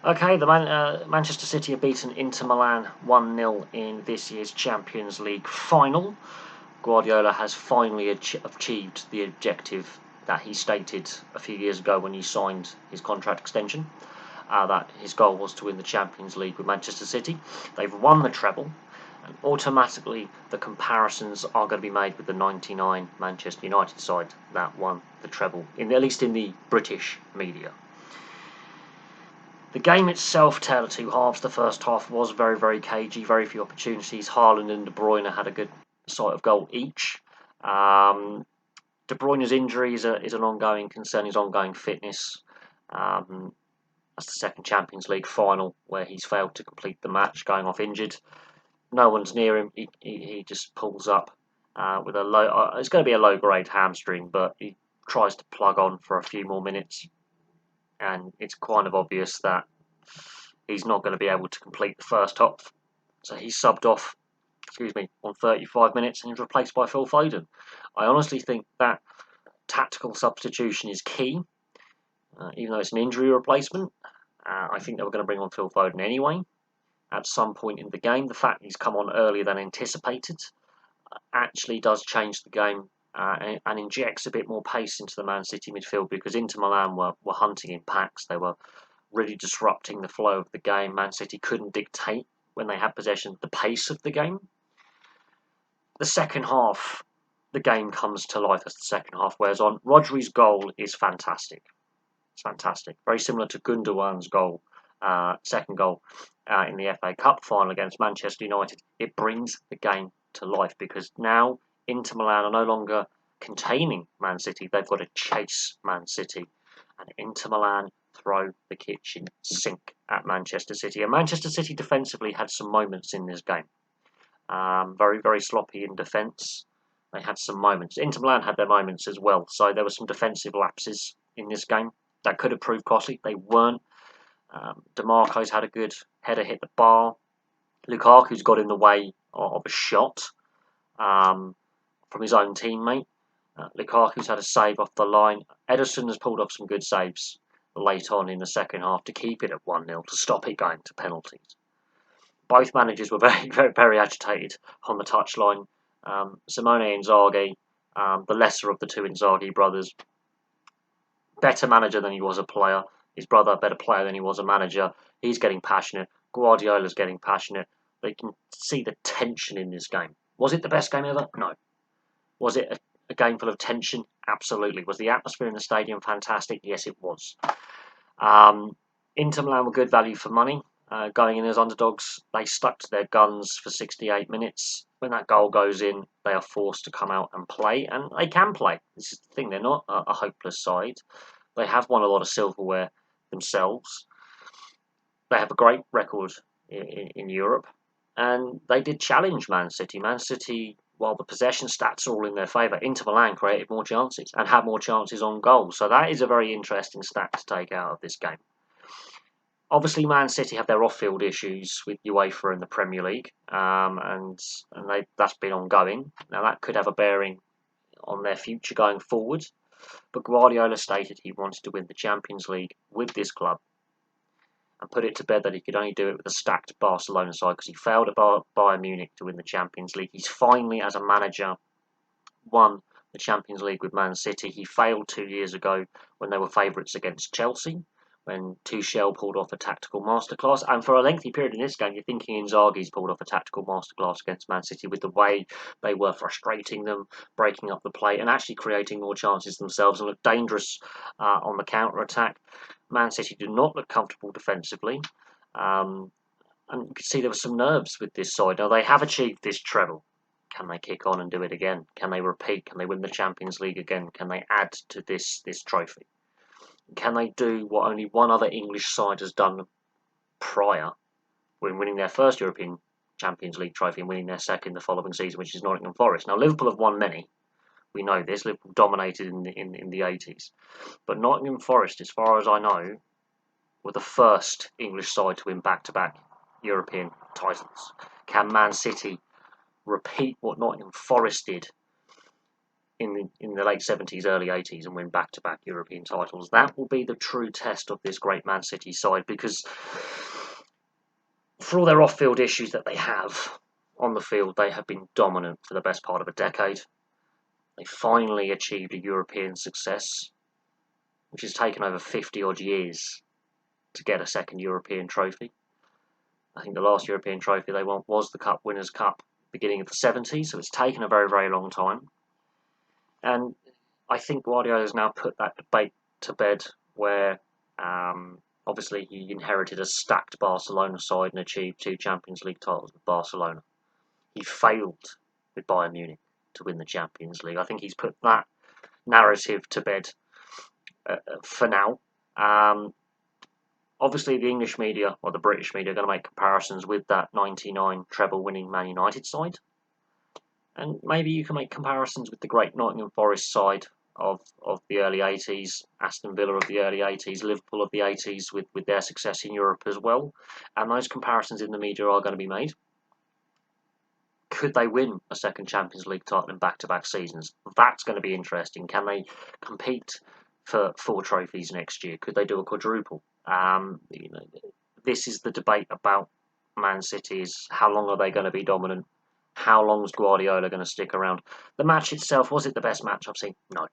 Okay, Manchester City have beaten Inter Milan 1-0 in this year's Champions League final. Guardiola has finally achieved the objective that he stated a few years ago when he signed his contract extension, that his goal was to win the Champions League with Manchester City. They've won the treble, and automatically the comparisons are going to be made with the '99 Manchester United side that won the treble, at least in the British media. The game itself, tale of two halves. The first half was very, very cagey, very few opportunities. Haaland and De Bruyne had a good sight of goal each. De Bruyne's injury is an ongoing concern, his ongoing fitness. That's the second Champions League final where he's failed to complete the match, going off injured. No one's near him. He just pulls up with a low. It's going to be a low-grade hamstring, but he tries to plug on for a few more minutes, and it's kind of obvious that he's not going to be able to complete the first half. So he's subbed off, on 35 minutes and he's replaced by Phil Foden. I honestly think that tactical substitution is key, even though it's an injury replacement. I think they were going to bring on Phil Foden anyway at some point in the game. The fact he's come on earlier than anticipated actually does change the game and injects a bit more pace into the Man City midfield, because Inter Milan were hunting in packs. They were really disrupting the flow of the game. Man City couldn't dictate, when they had possession, the pace of the game. The second half, the game comes to life as the second half wears on. Rodri's goal is fantastic. It's fantastic. Very similar to Gundogan's goal, second goal in the FA Cup final against Manchester United. It brings the game to life, because now Inter Milan are no longer containing Man City. They've got to chase Man City. And Inter Milan throw the kitchen sink at Manchester City. And Manchester City defensively had some moments in this game. Very, very sloppy in defence. They had some moments. Inter Milan had their moments as well. So there were some defensive lapses in this game that could have proved costly. They weren't. DeMarco's had a good header hit the bar. Lukaku's got in the way of a shot from his own teammate. Lukaku's had a save off the line. Ederson has pulled off some good saves late on in the second half to keep it at 1-0, to stop it going to penalties. Both managers were very, very, very agitated on the touchline. Simone Inzaghi, the lesser of the two Inzaghi brothers, better manager than he was a player. His brother, better player than he was a manager. He's getting passionate. Guardiola's getting passionate. They can see the tension in this game. Was it the best game ever? No. Was it a game full of tension? Absolutely. Was the atmosphere in the stadium fantastic? Yes, it was. Inter Milan were good value for money. Going in as underdogs, they stuck to their guns for 68 minutes. When that goal goes in, they are forced to come out and play, and they can play. This is the thing, they're not a hopeless side. They have won a lot of silverware themselves. They have a great record in Europe, and they did challenge Man City. Man City, while the possession stats are all in their favour, Inter Milan created more chances and had more chances on goal. So that is a very interesting stat to take out of this game. Obviously, Man City have their off-field issues with UEFA and the Premier League, and that's been ongoing. Now, that could have a bearing on their future going forward, but Guardiola stated he wanted to win the Champions League with this club, and put it to bed that he could only do it with a stacked Barcelona side, because he failed at Bayern Munich to win the Champions League. He's finally, as a manager, won the Champions League with Man City. He failed 2 years ago when they were favourites against Chelsea, when Tuchel pulled off a tactical masterclass. And for a lengthy period in this game, you're thinking Inzaghi's pulled off a tactical masterclass against Man City, with the way they were frustrating them, breaking up the play, and actually creating more chances themselves and looked dangerous on the counter-attack. Man City do not look comfortable defensively. And you can see there were some nerves with this side. Now, they have achieved this treble. Can they kick on and do it again? Can they repeat? Can they win the Champions League again? Can they add to this trophy? Can they do what only one other English side has done prior, when winning their first European Champions League trophy and winning their second the following season, which is Nottingham Forest? Now, Liverpool have won many. We know this. Liverpool dominated in the 80s. But Nottingham Forest, as far as I know, were the first English side to win back-to-back European titles. Can Man City repeat what Nottingham Forest did in the late 70s, early 80s, and win back-to-back European titles. That will be the true test of this great Man City side, because for all their off-field issues that they have, on the field they have been dominant for the best part of a decade. They finally achieved a European success, which has taken over 50-odd years to get a second European trophy. I think the last European trophy they won was the Cup Winners' Cup, beginning of the 70s, so it's taken a very, very long time. And I think Guardiola has now put that debate to bed, where obviously he inherited a stacked Barcelona side and achieved 2 Champions League titles with Barcelona. He failed with Bayern Munich to win the Champions League. I think he's put that narrative to bed for now. Obviously, the English media or the British media are going to make comparisons with that 99 treble winning Man United side. And maybe you can make comparisons with the great Nottingham Forest side of the early 80s, Aston Villa of the early 80s, Liverpool of the 80s with their success in Europe as well. And those comparisons in the media are going to be made. Could they win a second Champions League title in back-to-back seasons? That's going to be interesting. Can they compete for 4 trophies next year? Could they do a quadruple? This is the debate about Man City: is how long are they going to be dominant? How long is Guardiola going to stick around? The match itself, was it the best match I've seen? No.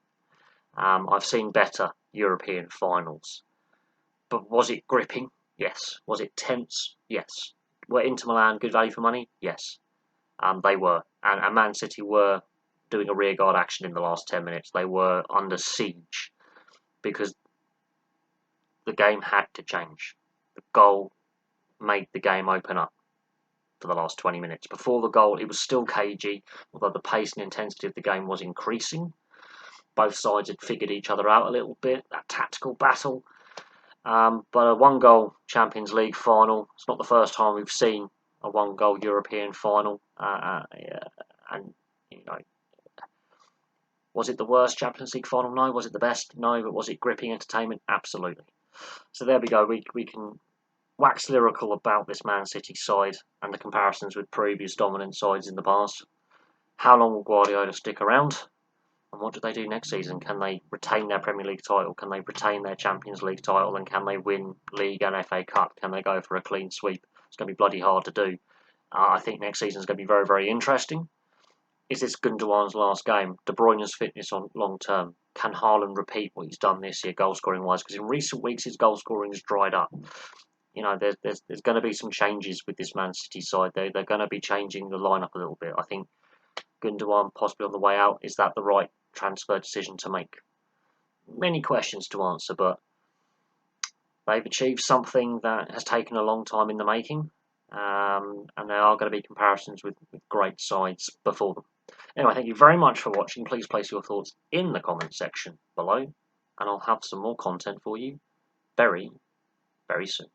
I've seen better European finals. But was it gripping? Yes. Was it tense? Yes. Were Inter Milan good value for money? Yes. They were. And Man City were doing a rearguard action in the last 10 minutes. They were under siege because the game had to change. The goal made the game open up for the last 20 minutes. Before the goal, it was still cagey, although the pace and intensity of the game was increasing. Both sides had figured each other out a little bit, that tactical battle. But a 1-goal Champions League final, it's not the first time we've seen a 1-goal European final. And, was it the worst Champions League final? No. Was it the best? No. But was it gripping entertainment? Absolutely. So there we go. We can wax lyrical about this Man City side and the comparisons with previous dominant sides in the past. How long will Guardiola stick around? And what do they do next season? Can they retain their Premier League title? Can they retain their Champions League title? And can they win League and FA Cup? Can they go for a clean sweep? It's going to be bloody hard to do. I think next season is going to be very, very interesting. Is this Gundogan's last game? De Bruyne's fitness on long term. Can Haaland repeat what he's done this year, goal scoring wise? Because in recent weeks his goal scoring has dried up. There's going to be some changes with this Man City side. They're going to be changing the lineup a little bit. I think Gundogan possibly on the way out. Is that the right transfer decision to make? Many questions to answer, but they've achieved something that has taken a long time in the making, and there are going to be comparisons with great sides before them. Anyway, thank you very much for watching. Please place your thoughts in the comment section below, and I'll have some more content for you very, very soon.